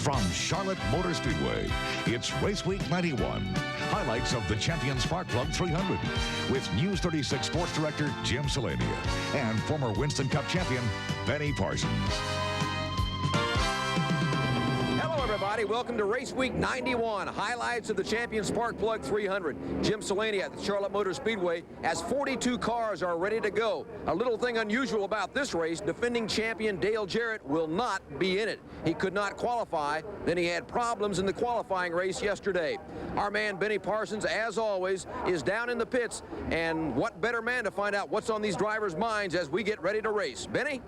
From Charlotte Motor Speedway, it's Race Week 91. Highlights of the Champion Spark Plug 300 with News 36 Sports Director Jim Celania and former Winston Cup champion Benny Parsons. Hello, everybody. Welcome to Race Week 91. Highlights of the Champion Spark Plug 300. Jim Celania at the Charlotte Motor Speedway as 42 cars are ready to go. A little thing unusual about this race, defending champion Dale Jarrett will not be in it. He could not qualify. Then he had problems in the qualifying race yesterday. Our man Benny Parsons, as always, is down in the pits. And what better man to find out what's on these drivers' minds as we get ready to race. Benny?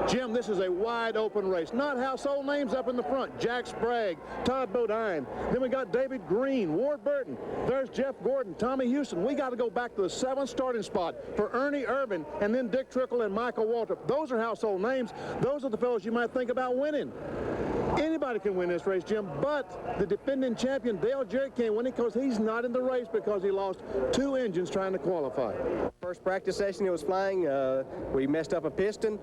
Jim, this is a wide open race. Not household names up in the front. Jack Sprague, Todd Bodine. Then we got David Green, Ward Burton. There's Jeff Gordon, Tommy Houston. We got to go back to the 7th starting spot for Ernie Irvin and then Dick Trickle and Michael Waltrip. Those are household names. Those are the fellows you might think about winning. Anybody can win this race, Jim, but the defending champion, Dale Jarrett, can't win it because he's not in the race because he lost 2 engines trying to qualify. First practice session, it was flying. We messed up a piston,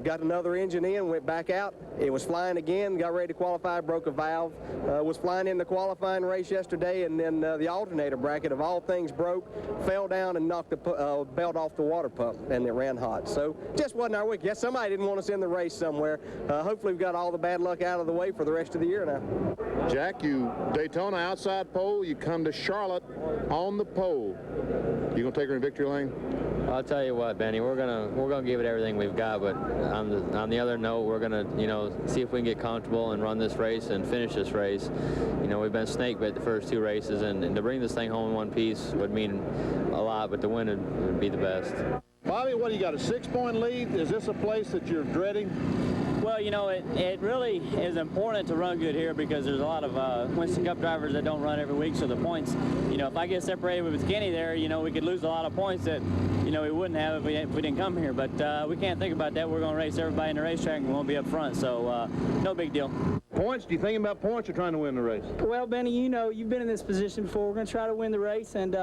got another engine in, went back out. It was flying again, got ready to qualify, broke a valve. Was flying in the qualifying race yesterday, and then the alternator bracket, of all things, broke, fell down, and knocked the belt off the water pump, and it ran hot. So just wasn't our week. Yes, somebody didn't want us in the race somewhere. Hopefully we've got all the bad luck out of the way for the rest of the year now. Jack, you Daytona outside pole, you come to Charlotte on the pole. You gonna take her in victory lane? I'll tell you what, Benny, we're gonna give it everything we've got, but on the other note, we're gonna see if we can get comfortable and run this race and finish this race. We've been snake bit the first 2 races, and to bring this thing home in one piece would mean a lot, but to win it would be the best. Bobby, what do you got, a 6-point lead? Is this a place that you're dreading? Well, it really is important to run good here because there's a lot of Winston Cup drivers that don't run every week, so the points, if I get separated with Kenny there, we could lose a lot of points that, we wouldn't have if we didn't come here. But we can't think about that. We're going to race everybody in the racetrack and we won't be up front, so no big deal. Points? Do you think about points or trying to win the race? Well, Benny, you've been in this position before. We're going to try to win the race, and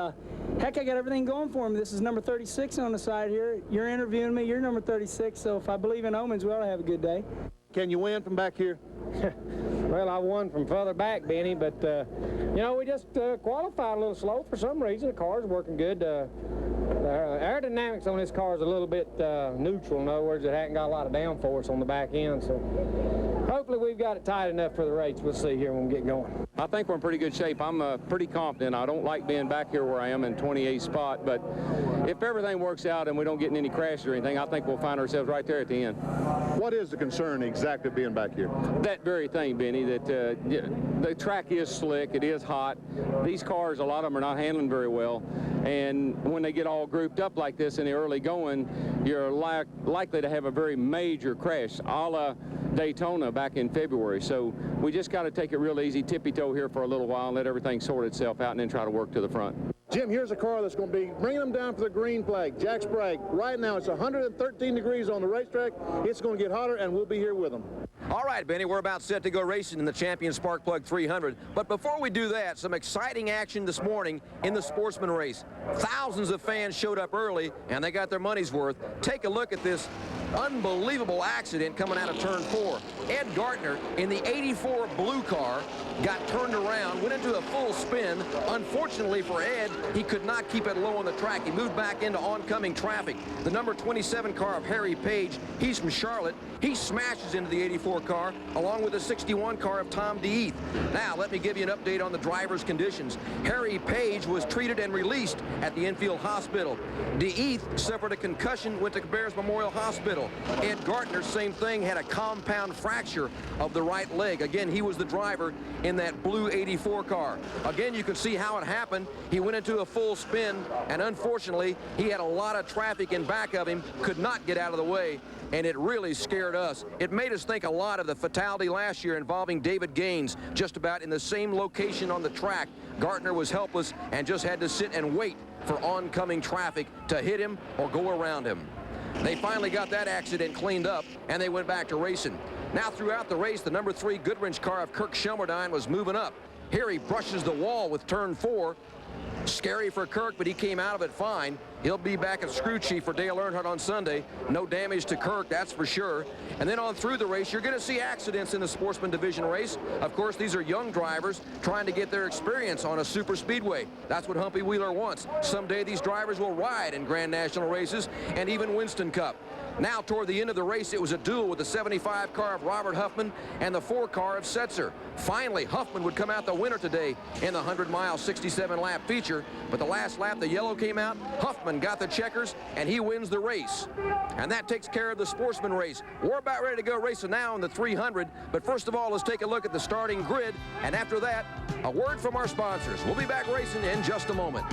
heck, I got everything going for me. This is number 36 on the side here. You're interviewing me. You're number 36, so if I believe in omens, we ought to have a good day. Can you win from back here? Well, I won from further back, Benny, but, we just qualified a little slow for some reason. The car's working good. The aerodynamics on this car is a little bit neutral. In other words, it hasn't got a lot of downforce on the back end, so hopefully we've got it tight enough for the race. We'll see here when we get going. I think we're in pretty good shape. I'm pretty confident. I don't like being back here where I am in 28th spot, but if everything works out and we don't get in any crashes or anything, I think we'll find ourselves right there at the end. What is the concern exactly being back here? That very thing, Benny, that the track is slick, it is hot. These cars, a lot of them are not handling very well, and when they get all grouped up like this in the early going, you're likely to have a very major crash, a la Daytona back in February. So we just got to take it real easy, tippy-toe here for a little while and let everything sort itself out and then try to work to the front. Jim, here's a car that's going to be bringing them down for the green flag. Jack Sprague. Right now it's 113 degrees on the racetrack. It's going to get hotter, and we'll be here with them. All right, Benny, we're about set to go racing in the Champion Spark Plug 300. But before we do that, some exciting action this morning in the Sportsman race. Thousands of fans showed up early, and they got their money's worth. Take a look at this unbelievable accident coming out of turn 4. Ed Gartner in the 84 blue car got turned around, went into a full spin. Unfortunately for Ed, he could not keep it low on the track. He moved back into oncoming traffic. The number 27 car of Harry Page, he's from Charlotte. He smashes into the 84 car along with the 61 car of Tom DeEath. Now, let me give you an update on the driver's conditions. Harry Page was treated and released at the Enfield Hospital. DeEath suffered a concussion, went to Bears Memorial Hospital. Ed Gartner, same thing, had a compound fracture of the right leg. Again, he was the driver in that blue 84 car. Again, you can see how it happened. He went into a full spin, and unfortunately, he had a lot of traffic in back of him, could not get out of the way, and it really scared us. It made us think a lot of the fatality last year involving David Gaines, just about in the same location on the track. Gartner was helpless and just had to sit and wait for oncoming traffic to hit him or go around him. They finally got that accident cleaned up, and they went back to racing. Now, throughout the race, the number 3 Goodwrench car of Kirk Shelmerdine was moving up. Here he brushes the wall with turn 4. Scary for Kirk, but he came out of it fine. He'll be back at Screw Chief for Dale Earnhardt on Sunday. No damage to Kirk, that's for sure. And then on through the race, you're going to see accidents in the Sportsman Division race. Of course, these are young drivers trying to get their experience on a super speedway. That's what Humpy Wheeler wants. Someday these drivers will ride in Grand National races and even Winston Cup. Now, toward the end of the race, it was a duel with the 75 car of Robert Huffman and the 4 car of Setzer. Finally, Huffman would come out the winner today in the 100-mile, 67-lap feature. But the last lap, the yellow came out. Huffman got the checkers, and he wins the race. And that takes care of the Sportsman race. We're about ready to go racing now in the 300. But first of all, let's take a look at the starting grid. And after that, a word from our sponsors. We'll be back racing in just a moment.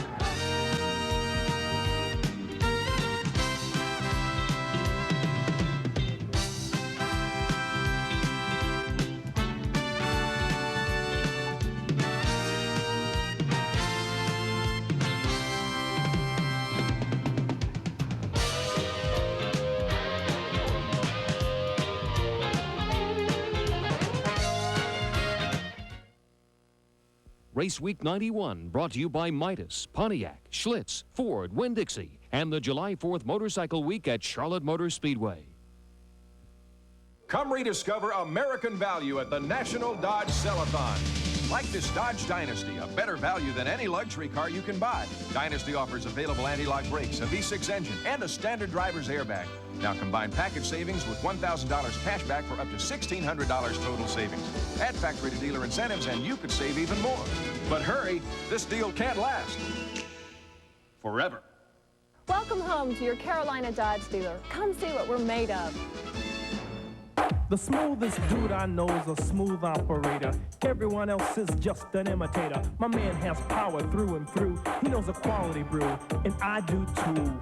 Race Week 91 brought to you by Midas, Pontiac, Schlitz, Ford, Winn-Dixie, and the July 4th Motorcycle Week at Charlotte Motor Speedway. Come rediscover American value at the National Dodge Sell-a-thon. Like this Dodge Dynasty, a better value than any luxury car you can buy. Dynasty offers available anti-lock brakes, a V6 engine, and a standard driver's airbag. Now combine package savings with $1,000 cash back for up to $1,600 total savings. Add factory to dealer incentives and you could save even more. But hurry, this deal can't last forever. Welcome home to your Carolina Dodge dealer. Come see what we're made of. The smoothest dude I know is a smooth operator. Everyone else is just an imitator. My man has power through and through. He knows a quality brew, and I do too.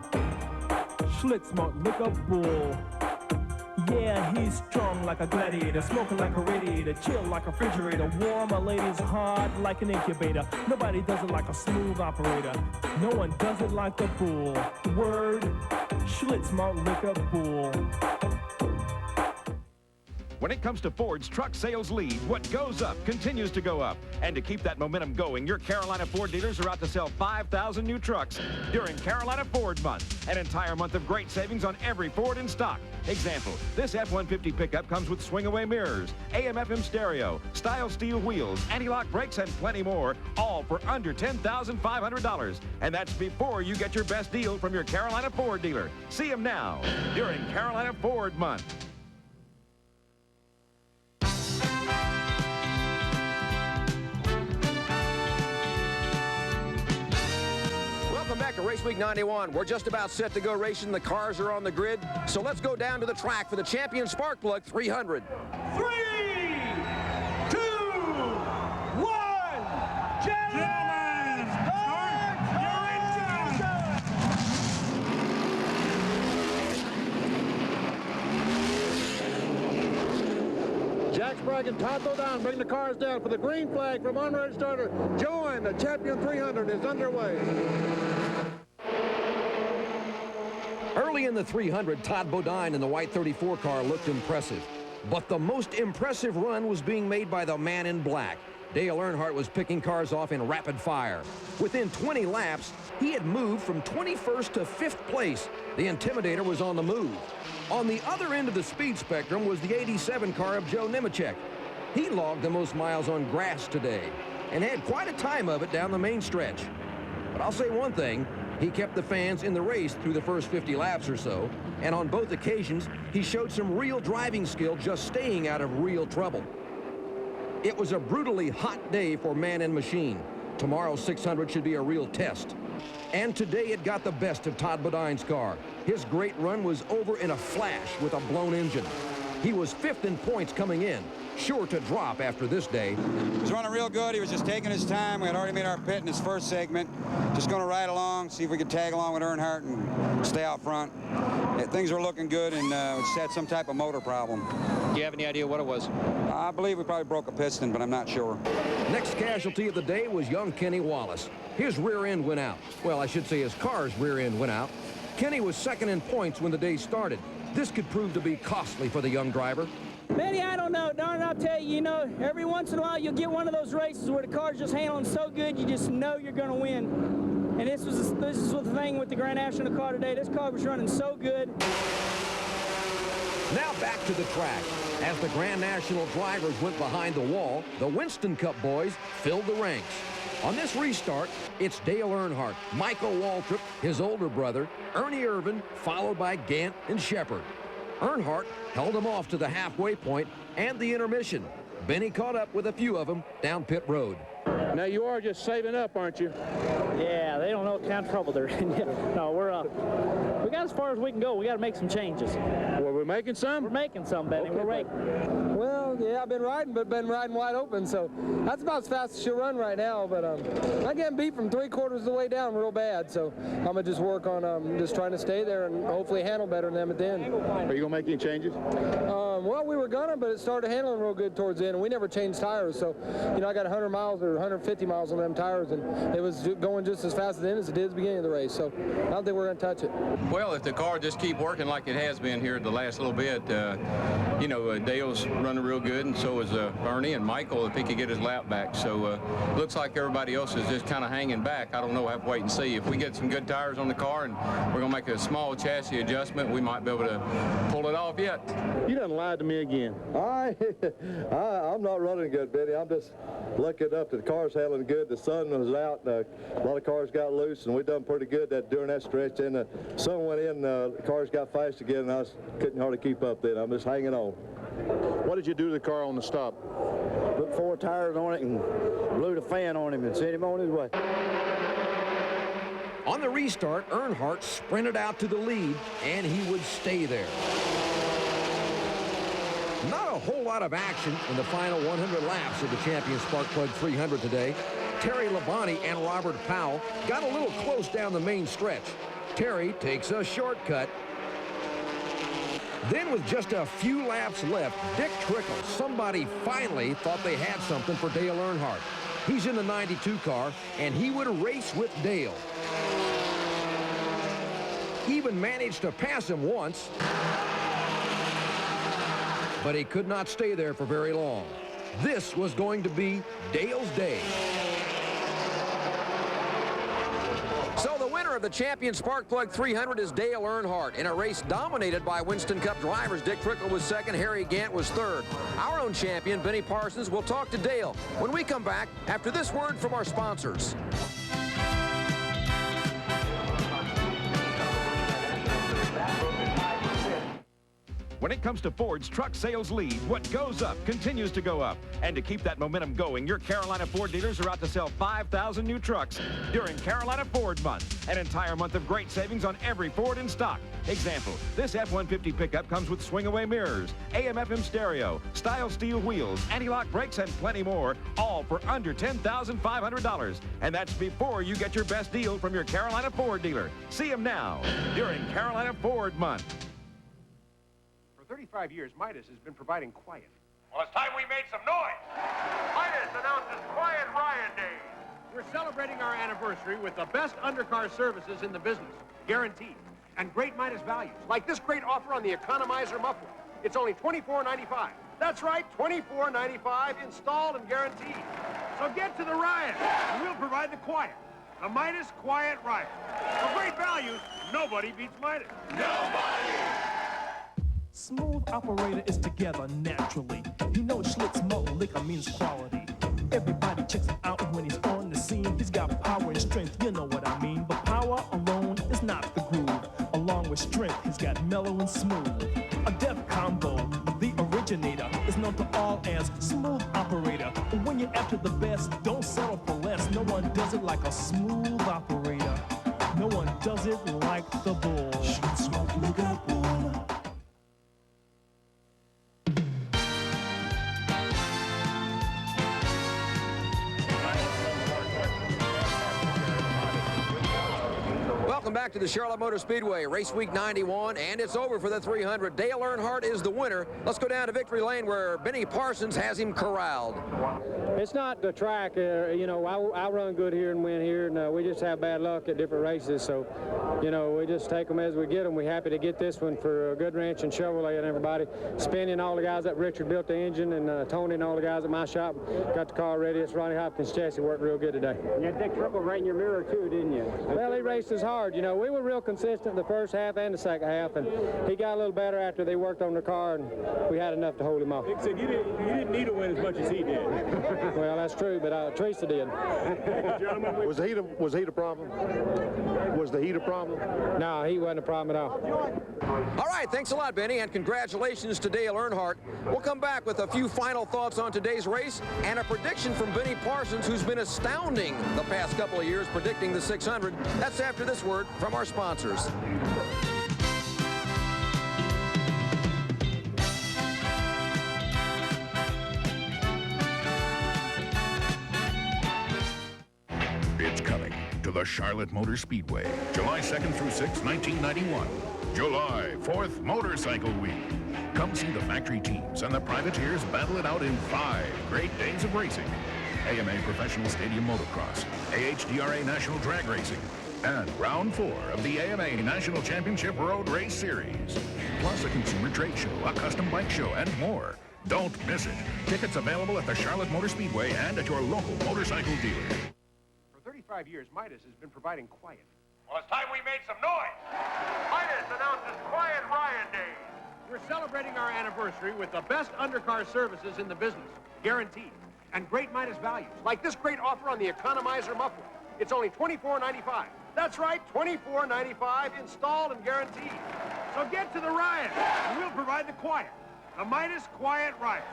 Schlitz malt liquor bull. Yeah, he's strong like a gladiator, smoking like a radiator, chill like a refrigerator, warm a lady's heart like an incubator. Nobody does it like a smooth operator. No one does it like the bull. Word, Schlitz malt liquor bull. When it comes to Ford's truck sales lead, what goes up continues to go up. And to keep that momentum going, your Carolina Ford dealers are out to sell 5,000 new trucks during Carolina Ford Month. An entire month of great savings on every Ford in stock. Example, this F-150 pickup comes with swing-away mirrors, AM/FM stereo, style steel wheels, anti-lock brakes, and plenty more, all for under $10,500. And that's before you get your best deal from your Carolina Ford dealer. See them now during Carolina Ford Month. Welcome back to Race Week 91. We're just about set to go racing. The cars are on the grid. So let's go down to the track for the Champion Spark Plug 300. 3, 2, 1, gentlemen, Jack Sprague and Todd Bodine bring the cars down for the green flag from unregistered starter. Join the Champion 300 is underway. Early in the 300, Todd Bodine in the white 34 car looked impressive. But the most impressive run was being made by the man in black. Dale Earnhardt was picking cars off in rapid fire. Within 20 laps, he had moved from 21st to 5th place. The Intimidator was on the move. On the other end of the speed spectrum was the 87 car of Joe Nemechek. He logged the most miles on grass today and had quite a time of it down the main stretch. But I'll say one thing, he kept the fans in the race through the first 50 laps or so, and on both occasions, he showed some real driving skill just staying out of real trouble. It was a brutally hot day for man and machine. Tomorrow's 600 should be a real test. And today it got the best of Todd Bodine's car. His great run was over in a flash with a blown engine. He was 5th in points coming in, sure to drop after this day. He was running real good. He was just taking his time. We had already made our pit in his first segment. Just going to ride along, see if we could tag along with Earnhardt and stay out front. Things are looking good, and we just had some type of motor problem. Do you have any idea what it was? I believe we probably broke a piston, but I'm not sure. Next casualty of the day was young Kenny Wallace. His rear end went out. Well, I should say his car's rear end went out. Kenny was 2nd in points when the day started. This could prove to be costly for the young driver. Benny, I don't know. Darn, I'll tell you, you know, every once in a while you'll get one of those races where the car's just handling so good you just know you're going to win. And this is the thing with the Grand National car today. This car was running so good. Now back to the track. As the Grand National drivers went behind the wall, the Winston Cup boys filled the ranks. On this restart, it's Dale Earnhardt, Michael Waltrip, his older brother, Ernie Irvin, followed by Gant and Shepard. Earnhardt held them off to the halfway point and the intermission. Benny caught up with a few of them down pit road. Now you are just saving up, aren't you? Yeah, they don't know what kind of trouble they're in. No, we got as far as we can go. We got to make some changes. Well, we're making some? We're making some, Benny. Okay. We're making. Well, yeah, I've been riding, but been riding wide open, so that's about as fast as she'll run right now. But I'm getting beat from 3/4 of the way down real bad, so I'm gonna just work on just trying to stay there and hopefully handle better than them at the end. Are you gonna make any changes? Well, we were gonna, but it started handling real good towards the end, and we never changed tires. So, you know, I got 100 miles or 150 miles on them tires, and it was going just as fast at the end as it did at the beginning of the race. So I don't think we're gonna touch it. Well, if the car just keep working like it has been here the last little bit, you know, Dale's running real good, and so is Ernie and Michael if he could get his lap back. So looks like everybody else is just kind of hanging back. I don't know. I have to wait and see. If we get some good tires on the car and we're going to make a small chassis adjustment, we might be able to pull it off yet. You done lied to me again. I'm not running good, Benny. I'm just looking up. The car's handling good. The sun was out. A lot of cars got loose, and we done pretty good during that stretch. Then the sun went in, the cars got fast again, and I couldn't hardly keep up then. I'm just hanging on. What did you do to the car on the stop? Put 4 tires on it and blew the fan on him and sent him on his way. On the restart, Earnhardt sprinted out to the lead, and he would stay there. Not a whole lot of action in the final 100 laps of the Champion Spark Plug 300 today. Terry Labonte and Robert Powell got a little close down the main stretch. Terry takes a shortcut. Then with just a few laps left, Dick Trickle, somebody finally thought they had something for Dale Earnhardt. He's in the 92 car, and he would race with Dale. Even managed to pass him once, but he could not stay there for very long. This was going to be Dale's day. So the winner of the Champion Spark Plug 300 is Dale Earnhardt in a race dominated by Winston Cup drivers. Dick Trickle was second, Harry Gant was third. Our own champion, Benny Parsons, will talk to Dale when we come back after this word from our sponsors. When it comes to Ford's truck sales lead, what goes up continues to go up. And to keep that momentum going, your Carolina Ford dealers are out to sell 5,000 new trucks during Carolina Ford Month. An entire month of great savings on every Ford in stock. Example, this F-150 pickup comes with swing-away mirrors, AM/FM stereo, style steel wheels, anti-lock brakes, and plenty more, all for under $10,500. And that's before you get your best deal from your Carolina Ford dealer. See them now during Carolina Ford Month. 35 years, Midas has been providing quiet. Well, it's time we made some noise. Midas announces Quiet Riot Days. We're celebrating our anniversary with the best undercar services in the business, guaranteed, and great Midas values, like this great offer on the Economizer muffler. It's only $24.95. That's right, $24.95, installed and guaranteed. So get to the riot, and we'll provide the quiet. The Midas Quiet Riot. For great values, nobody beats Midas. Nobody! Smooth operator is together naturally. He knows Schlitt's malt liquor means quality. Everybody checks him out when he's on the scene. He's got power and strength, you know what I mean. But power alone is not the groove. Along with strength, he's got mellow and smooth. A deaf combo, the originator, is known to all as smooth operator. And when you're after the best, don't settle for less. No one does it like a smooth operator. No one does it like the bull. Schlitz malt liquor bull. Welcome back to the Charlotte Motor Speedway, race week 91, and it's over for the 300. Dale Earnhardt is the winner. Let's go down to victory lane where Benny Parsons has him corralled. It's not the track. You know, I run good here and win here, and we just have bad luck at different races. So, you know, we just take them as we get them. We're happy to get this one for Good Ranch and Chevrolet and everybody. Spinning all the guys that Richard built the engine, and Tony and all the guys at my shop got the car ready. It's Ronnie Hopkins' chassis worked real good today. You had Dick Triple right in your mirror too, didn't you? Well, he raced us hard. You know, we were real consistent the first half and the second half, and he got a little better after they worked on the car, and we had enough to hold him off. Dick said you didn't need to win as much as he did. Well, that's true, but Teresa did. Was the heat a problem? Was the heat a problem? No, he wasn't a problem at all. All right, thanks a lot, Benny, and congratulations to Dale Earnhardt. We'll come back with a few final thoughts on today's race and a prediction from Benny Parsons, who's been astounding the past couple of years predicting the 600. That's after this word from our sponsors. It's coming to the Charlotte Motor Speedway, July 2nd through 6th, 1991. July 4th, Motorcycle Week. Come see the factory teams and the privateers battle it out in 5 great days of racing. AMA Professional Stadium Motocross, AHDRA National Drag Racing, and Round 4 of the AMA National Championship Road Race Series. Plus a consumer trade show, a custom bike show, and more. Don't miss it. Tickets available at the Charlotte Motor Speedway and at your local motorcycle dealer. For 35 years, Midas has been providing quiet. Well, it's time we made some noise. Midas announces Quiet Riot Days. We're celebrating our anniversary with the best undercar services in the business, guaranteed, and great Midas values, like this great offer on the Economizer muffler. It's only $24.95. That's right, $24.95, installed and guaranteed. So get to the riot, and we'll provide the quiet. The Midas Quiet Riot.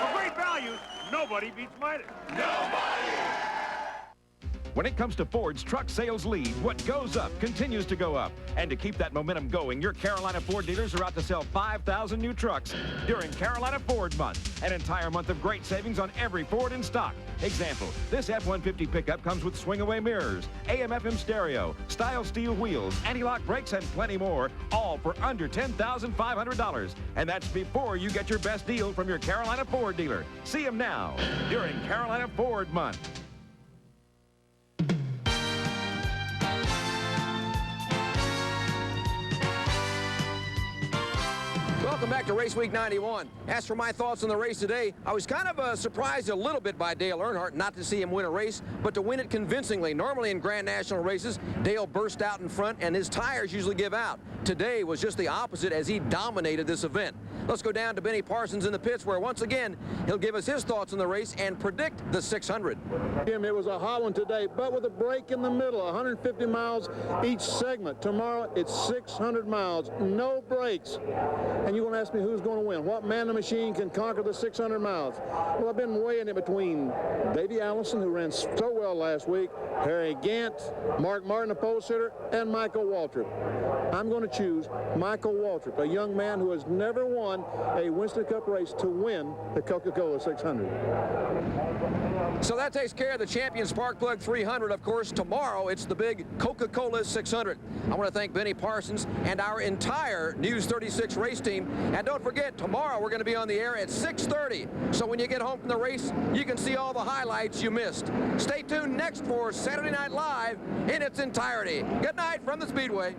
For great values, nobody beats Midas. Nobody! When it comes to Ford's truck sales lead, what goes up continues to go up. And to keep that momentum going, your Carolina Ford dealers are out to sell 5,000 new trucks during Carolina Ford Month. An entire month of great savings on every Ford in stock. Example, this F-150 pickup comes with swing-away mirrors, AM/FM stereo, style steel wheels, anti-lock brakes, and plenty more, all for under $10,500. And that's before you get your best deal from your Carolina Ford dealer. See them now during Carolina Ford Month. Welcome back to Race Week 91. As for my thoughts on the race today, I was kind of surprised a little bit by Dale Earnhardt not to see him win a race, but to win it convincingly. Normally in Grand National races, Dale burst out in front and his tires usually give out. Today was just the opposite as he dominated this event. Let's go down to Benny Parsons in the pits where once again he'll give us his thoughts on the race and predict the 600. Jim, it was a hot one today, but with a break in the middle, 150 miles each segment. Tomorrow it's 600 miles, no breaks. And you're going to ask me who's going to win. What man of the machine can conquer the 600 miles? Well, I've been weighing it between Davey Allison, who ran so well last week, Harry Gant, Mark Martin, the pole sitter, and Michael Waltrip. I'm going to choose Michael Waltrip, a young man who has never won a Winston Cup race, to win the Coca-Cola 600. So that takes care of the Champion Spark Plug 300. Of course, tomorrow it's the big Coca-Cola 600. I want to thank Benny Parsons and our entire News 36 race team. And don't forget, tomorrow we're going to be on the air at 6:30. So when you get home from the race, you can see all the highlights you missed. Stay tuned next for Saturday Night Live in its entirety. Good night from the Speedway.